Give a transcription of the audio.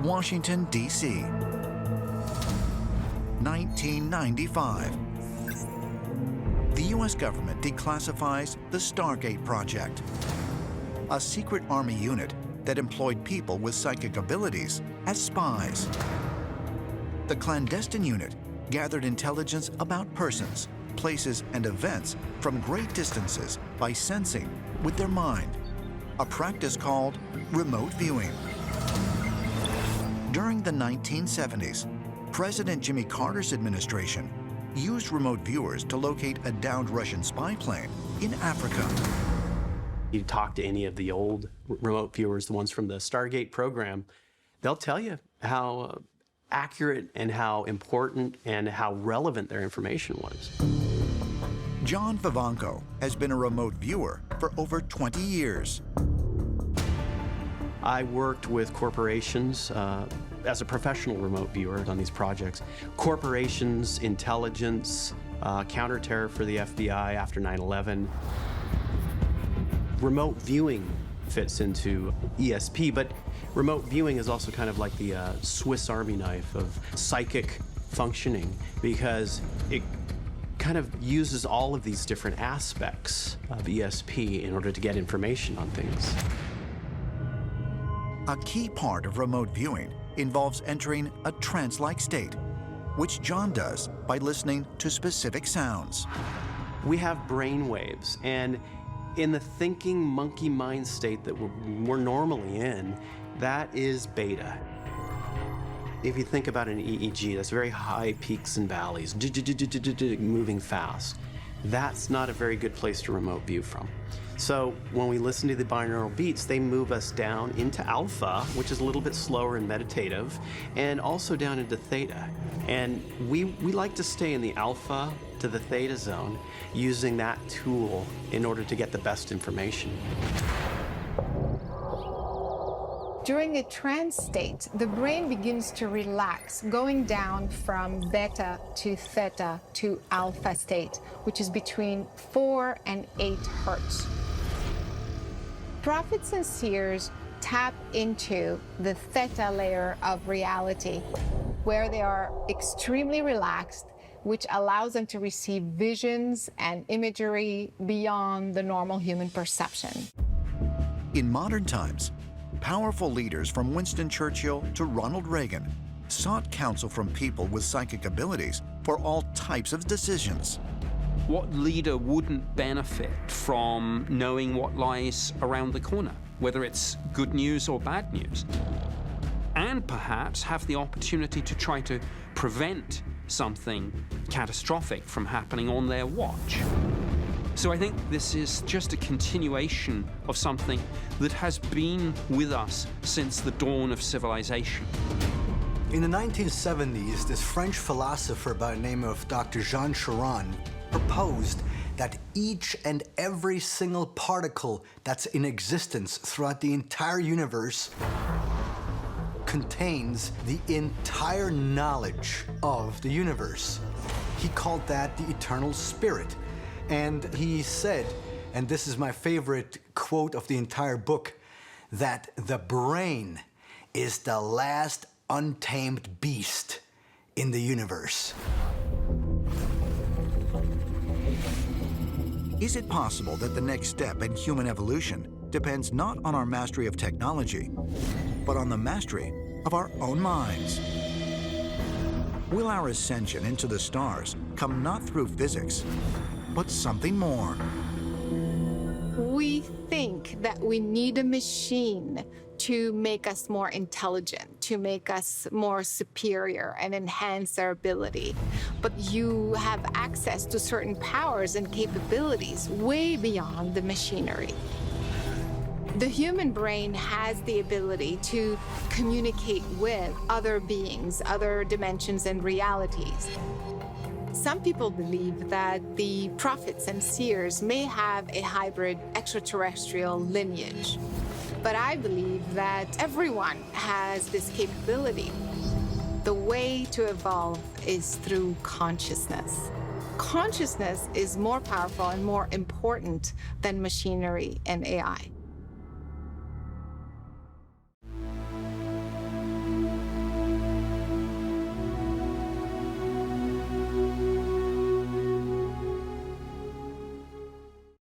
Washington, D.C. 1995. The U.S. government declassifies the Stargate Project, a secret Army unit that employed people with psychic abilities as spies. The clandestine unit gathered intelligence about persons, places, and events from great distances by sensing with their mind, a practice called remote viewing. During the 1970s, President Jimmy Carter's administration used remote viewers to locate a downed Russian spy plane in Africa. You talk to any of the old remote viewers, the ones from the Stargate program, they'll tell you how accurate and how important and how relevant their information was. John Vivanco has been a remote viewer for over 20 years. I worked with corporations as a professional remote viewer on these projects. Corporations, intelligence, counterterror for the FBI after 9/11. Remote viewing fits into ESP, but remote viewing is also kind of like the Swiss Army knife of psychic functioning, because it kind of uses all of these different aspects of ESP in order to get information on things. A key part of remote viewing involves entering a trance-like state, which John does by listening to specific sounds. We have brain waves, and in the thinking monkey mind state that we're normally in, that is beta. If you think about an EEG, that's very high peaks and valleys, moving fast. That's not a very good place to remote view from. So when we listen to the binaural beats, they move us down into alpha, which is a little bit slower and meditative, and also down into theta. And we like to stay in the alpha to the theta zone using that tool in order to get the best information. During a trance state, the brain begins to relax, going down from beta to theta to alpha state, which is between 4 and 8 hertz. Prophets and seers tap into the theta layer of reality, where they are extremely relaxed, which allows them to receive visions and imagery beyond the normal human perception. In modern times, powerful leaders from Winston Churchill to Ronald Reagan sought counsel from people with psychic abilities for all types of decisions. What leader wouldn't benefit from knowing what lies around the corner, whether it's good news or bad news? And perhaps have the opportunity to try to prevent something catastrophic from happening on their watch. So I think this is just a continuation of something that has been with us since the dawn of civilization. In the 1970s, this French philosopher by the name of Dr. Jean Chiron proposed that each and every single particle that's in existence throughout the entire universe contains the entire knowledge of the universe. He called that the eternal spirit. And he said, and this is my favorite quote of the entire book, that the brain is the last untamed beast in the universe. Is it possible that the next step in human evolution depends not on our mastery of technology, but on the mastery of our own minds? Will our ascension into the stars come not through physics, but something more? We think that we need a machine to make us more intelligent, to make us more superior and enhance our ability. But you have access to certain powers and capabilities way beyond the machinery. The human brain has the ability to communicate with other beings, other dimensions and realities. Some people believe that the prophets and seers may have a hybrid extraterrestrial lineage. But I believe that everyone has this capability. The way to evolve is through consciousness. Consciousness is more powerful and more important than machinery and AI.